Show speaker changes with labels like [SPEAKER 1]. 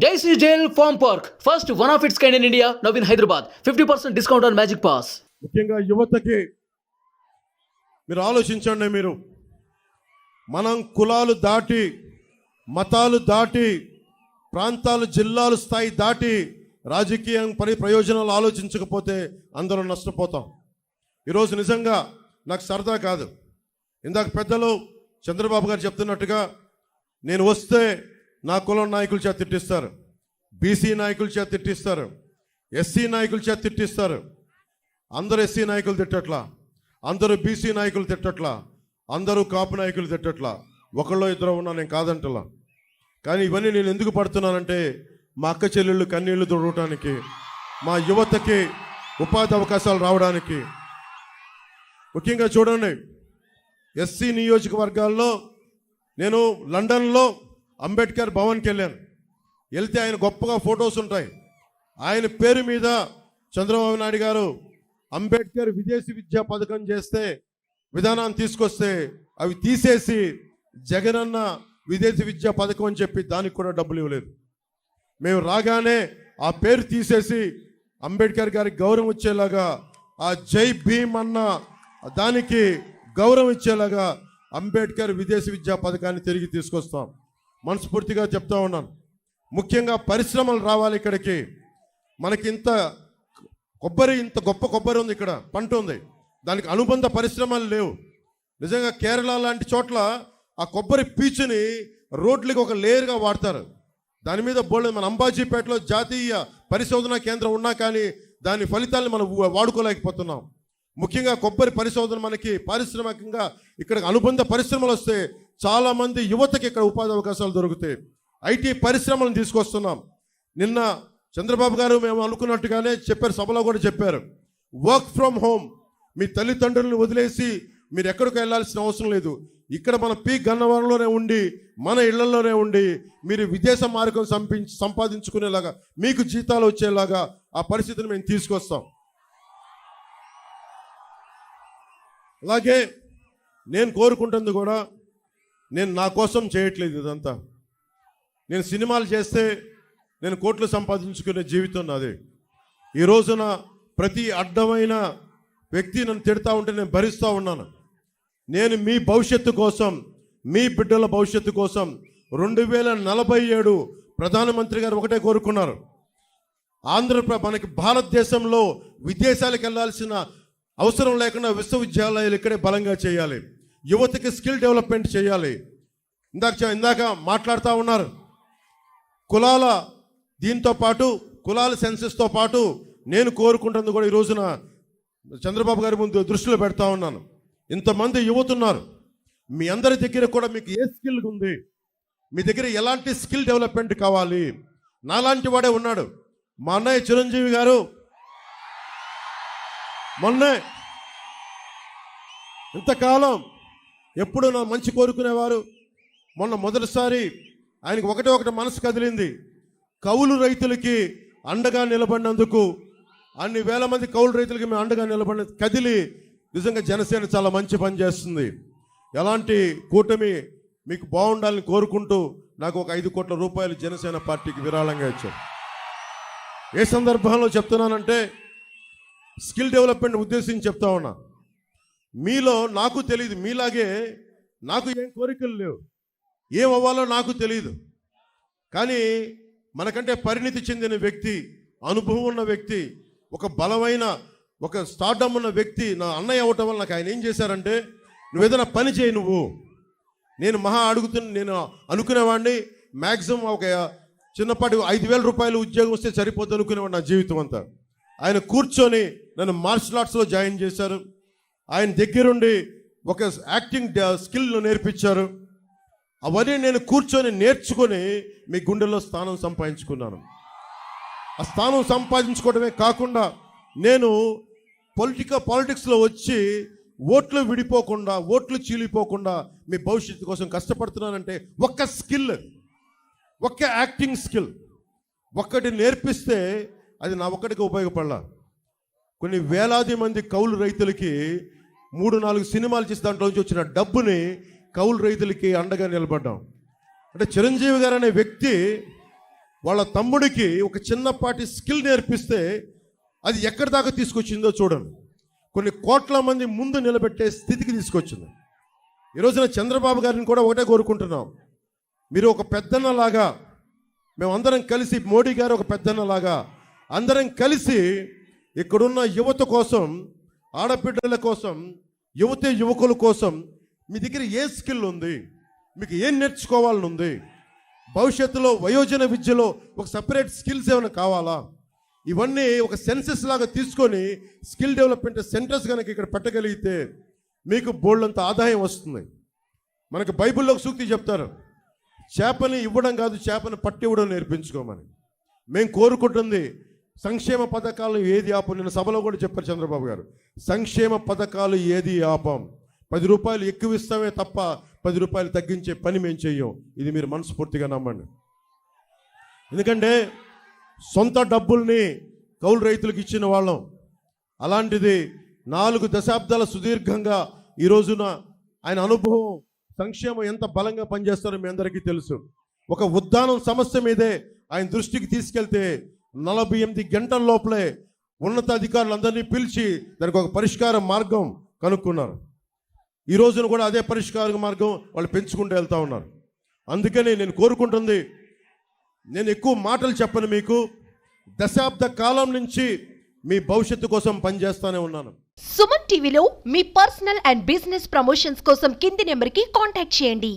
[SPEAKER 1] Daisy Jail Farm Park, first one of its kind in India, now in Hyderabad. 50% discount on Magic Pass.
[SPEAKER 2] ముఖ్యంగా యువతకి మీరు ఆలోచించండి. మనం కులాలు దాటి, మతాలు దాటి, ప్రాంతాలు, జిల్లాలు స్థాయి దాటి రాజకీయం ప్రయోజనాలు ఆలోచించకపోతే అందరం నష్టపోతాం. ఈరోజు నిజంగా నాకు సరదా కాదు. ఇందాక పెద్దలు చంద్రబాబు గారు చెప్తున్నట్టుగా నేను వస్తే నా కులం నాయకుల చేత తిట్టిస్తారు, బీసీ నాయకుల చేత తిట్టిస్తారు, ఎస్సీ నాయకుల చేత తిట్టిస్తారు. అందరూ ఎస్సీ నాయకులు తిట్టట్లా, అందరూ బీసీ నాయకులు తిట్టట్లా, అందరూ కాపు నాయకులు తిట్టట్లా. ఒకళ్ళో ఇద్దరు ఉన్నా, నేను కాదంటలా. కానీ ఇవన్నీ నేను ఎందుకు పడుతున్నానంటే మా అక్క చెల్లెళ్ళు కన్నీళ్లు తొడవటానికి, మా యువతకి ఉపాధి అవకాశాలు రావడానికి. ముఖ్యంగా చూడండి, ఎస్సీ నియోజకవర్గాల్లో నేను లండన్లో అంబేద్కర్ భవన్కి వెళ్తే ఆయన గొప్పగా ఫొటోస్ ఉంటాయి. ఆయన పేరు మీద చంద్రబాబు నాయుడు గారు అంబేద్కర్ విదేశీ విద్యా పథకం చేస్తే, విధానాన్ని తీసుకొస్తే అవి తీసేసి జగనన్న విదేశీ విద్యా పథకం అని చెప్పి దానికి కూడా డబ్బులు ఇవ్వలేదు. మేము రాగానే ఆ పేరు తీసేసి అంబేద్కర్ గారికి గౌరవం ఇచ్చేలాగా, ఆ జై భీమ్ అన్న దానికి గౌరవం ఇచ్చేలాగా అంబేద్కర్ విదేశీ విద్యా పథకాన్ని తిరిగి తీసుకొస్తాం. మనస్ఫూర్తిగా చెప్తా ఉన్నాను. ముఖ్యంగా పరిశ్రమలు రావాలి ఇక్కడికి. మనకి ఇంత గొప్ప కొబ్బరి ఉంది, ఇక్కడ పంట ఉంది, దానికి అనుబంధ పరిశ్రమలు లేవు. నిజంగా కేరళ లాంటి చోట్ల ఆ కొబ్బరి పీచుని రోడ్లకి ఒక లేయర్గా వాడతారు. దాని మీద మన అంబాజీపేటలో జాతీయ పరిశోధనా కేంద్రం ఉన్నా కానీ దాని ఫలితాలను మనం వాడుకోలేకపోతున్నాం. ముఖ్యంగా కొబ్బరి పరిశోధన మనకి పారిశ్రామికంగా ఇక్కడ అనుబంధ పరిశ్రమలు వస్తే చాలామంది యువతకి ఇక్కడ ఉపాధి అవకాశాలు దొరుకుతాయి. ఐటీ పరిశ్రమలను తీసుకొస్తున్నాం. నిన్న చంద్రబాబు గారు మేము అనుకున్నట్టుగానే చెప్పారు, సభలో కూడా చెప్పారు, వర్క్ ఫ్రమ్ హోమ్. మీ తల్లిదండ్రులను వదిలేసి మీరు ఎక్కడికి వెళ్ళాల్సిన అవసరం లేదు. ఇక్కడ మన గన్నవరంలోనే ఉండి, మన ఇళ్లలోనే ఉండి మీరు విదేశ మార్గం సంపాదించుకునేలాగా, మీకు జీతాలు వచ్చేలాగా ఆ పరిస్థితిని మేము తీసుకొస్తాం. అలాగే నేను కోరుకుంటుంది కూడా, నేను నా కోసం చేయట్లేదు ఇదంతా. నేను సినిమాలు చేస్తే నేను కోట్లు సంపాదించుకునే జీవితం నాది. ఈ రోజున ప్రతి అడ్డమైన వ్యక్తి నన్ను తిడతా ఉంటే నేను భరిస్తూ ఉన్నాను. నేను మీ భవిష్యత్తు కోసం, మీ బిడ్డల భవిష్యత్తు కోసం 2047 ప్రధానమంత్రి గారు ఒకటే కోరుకున్నారు, మనకి భారతదేశంలో విదేశాలకు వెళ్ళాల్సిన అవసరం లేకుండా విశ్వవిద్యాలయాలు ఇక్కడే బలంగా చేయాలి. యువతకి స్కిల్ డెవలప్మెంట్ చేయాలి. ఇందాక మాట్లాడుతూ ఉన్నారు, కులాల దీంతో పాటు కులాల సెన్సెస్తో పాటు నేను కోరుకుంటుంది కూడా ఈ రోజున చంద్రబాబు గారి ముందు దృష్టిలో పెడతా ఉన్నాను. ఇంతమంది యువత ఉన్నారు, మీ అందరి దగ్గర కూడా మీకు ఏ స్కిల్ ఉంది, మీ దగ్గర ఎలాంటి స్కిల్ డెవలప్మెంట్ కావాలి. నాలాంటి వాడే ఉన్నాడు. మా అన్నయ్య చిరంజీవి గారు మొన్నే, ఇంతకాలం ఎప్పుడు నా మంచి కోరుకునేవారు. మొన్న మొదటిసారి ఆయనకు ఒకటి మనసు కదిలింది. కౌలు రైతులకి అండగా నిలబడినందుకు, అన్ని వేల మంది కౌలు రైతులకి మేము అండగా నిలబడిన కదిలి, నిజంగా జనసేన చాలా మంచి పని చేస్తుంది. ఎలాంటి కూటమి మీకు బాగుండాలని కోరుకుంటూ నాకు ఒక 5 కోట్ల రూపాయలు జనసేన పార్టీకి విరాళంగా ఇచ్చారు. ఏ సందర్భంలో చెప్తున్నానంటే స్కిల్ డెవలప్మెంట్ ఉద్దేశించి చెప్తా ఉన్నా. మీలో నాకు తెలియదు, మీలాగే నాకు ఏం కోరికలు లేవు, ఏం అవ్వాలో నాకు తెలియదు. కానీ మనకంటే పరిణితి చెందిన వ్యక్తి, అనుభవం ఉన్న వ్యక్తి, ఒక బలమైన ఒక స్టార్డమ్ ఉన్న వ్యక్తి నా అన్నయ్య అవ్వటం వల్ల నాకు ఆయన ఏం చేశారంటే, నువ్వు ఏదైనా పని చేయి నువ్వు. నేను నేను అనుకునేవాడిని మ్యాక్సిమం ఒక చిన్నపాటి 5,000 రూపాయలు ఉద్యోగం వస్తే సరిపోతుంది అనుకునేవాడు నా జీవితం అంతా. ఆయన కూర్చొని నన్ను మార్షల్ ఆర్ట్స్లో జాయిన్ చేశారు. ఆయన దగ్గరుండి ఒక యాక్టింగ్ స్కిల్ నేర్పించారు. అవన్నీ నేను కూర్చొని నేర్చుకొని మీ గుండెల్లో స్థానం సంపాదించుకున్నాను. ఆ స్థానం సంపాదించుకోవడమే కాకుండా నేను పాలిటిక్స్లో వచ్చి ఓట్లు విడిపోకుండా, ఓట్లు చీలిపోకుండా మీ భవిష్యత్తు కోసం కష్టపడుతున్నానంటే ఒక్క స్కిల్, ఒక్క యాక్టింగ్ స్కిల్ ఒక్కటి నేర్పిస్తే అది నా ఒక్కడికి ఉపయోగపడాల. కొన్ని వేలాది మంది కౌలు రైతులకి 3-4 సినిమాలు చేసి దాంట్లో నుంచి వచ్చిన డబ్బుని కౌలు రైతులకి అండగా నిలబడ్డాం. అంటే చిరంజీవి గారు అనే వ్యక్తి వాళ్ళ తమ్ముడికి ఒక చిన్నపాటి స్కిల్ నేర్పిస్తే అది ఎక్కడి దాకా తీసుకొచ్చిందో చూడండి. కొన్ని కోట్ల మంది ముందు నిలబెట్టే స్థితికి తీసుకొచ్చింది. ఈ రోజున చంద్రబాబు గారిని కూడా ఒకటే కోరుకుంటున్నాం, మీరు ఒక పెద్దన్నలాగా, మేమందరం కలిసి, మోడీ గారు ఒక పెద్దన్నలాగా అందరం కలిసి ఇక్కడున్న యువత కోసం, ఆడబిడ్డల కోసం, యువకుల కోసం మీ దగ్గర ఏ స్కిల్ ఉంది, మీకు ఏం నేర్చుకోవాలని ఉంది, భవిష్యత్తులో వయోజన విద్యలో ఒక సపరేట్ స్కిల్స్ ఏమైనా కావాలా, ఇవన్నీ ఒక సెన్సెస్ లాగా తీసుకొని స్కిల్ డెవలప్మెంట్ సెంటర్స్ కనుక ఇక్కడ పెట్టగలిగితే మీకు బోల్డంత ఆదాయం వస్తుంది. మనకు బైబిల్లో ఒక సూక్తి చెప్తారు, చేపని ఇవ్వడం కాదు, చేపని పట్టి ఇవ్వడం నేర్పించుకోమని. మేము కోరుకుంటుంది సంక్షేమ పథకాలు ఏది ఆపం. నిన్న సభలో కూడా చెప్పారు చంద్రబాబు గారు, సంక్షేమ పథకాలు ఏది ఆపం. 10 రూపాయలు ఎక్కువ ఇస్తామే తప్ప 10 రూపాయలు తగ్గించే పని మేము చెయ్యం. ఇది మీరు మనస్ఫూర్తిగా నమ్మండి. ఎందుకంటే సొంత డబ్బుల్ని కౌలు రైతులకు ఇచ్చిన వాళ్ళం. అలాంటిది 4 దశాబ్దాల సుదీర్ఘంగా ఈ రోజున ఆయన అనుభవం, సంక్షేమం ఎంత బలంగా పనిచేస్తారో మీ అందరికీ తెలుసు. ఒక ఉద్దానం సమస్య మీదే ఆయన దృష్టికి తీసుకెళ్తే 48 గంటల లోపలే ఉన్నతాధికారులందరినీ పిలిచి దానికి ఒక పరిష్కార మార్గం కనుక్కున్నారు. ఈ రోజున కూడా అదే పరిష్కార మార్గం వాళ్ళు పెంచుకుంటూ వెళ్తూ ఉన్నారు. అందుకని నేను కోరుకుంటుంది, నేను ఎక్కువ మాటలు చెప్పను మీకు, దశాబ్ద కాలం నుంచి మీ భవిష్యత్తు కోసం పనిచేస్తూనే ఉన్నాను.
[SPEAKER 3] సుమన్ టీవీలో మీ పర్సనల్ అండ్ బిజినెస్ ప్రమోషన్స్ కోసం కింది నెంబర్కి కాంటాక్ట్ చేయండి.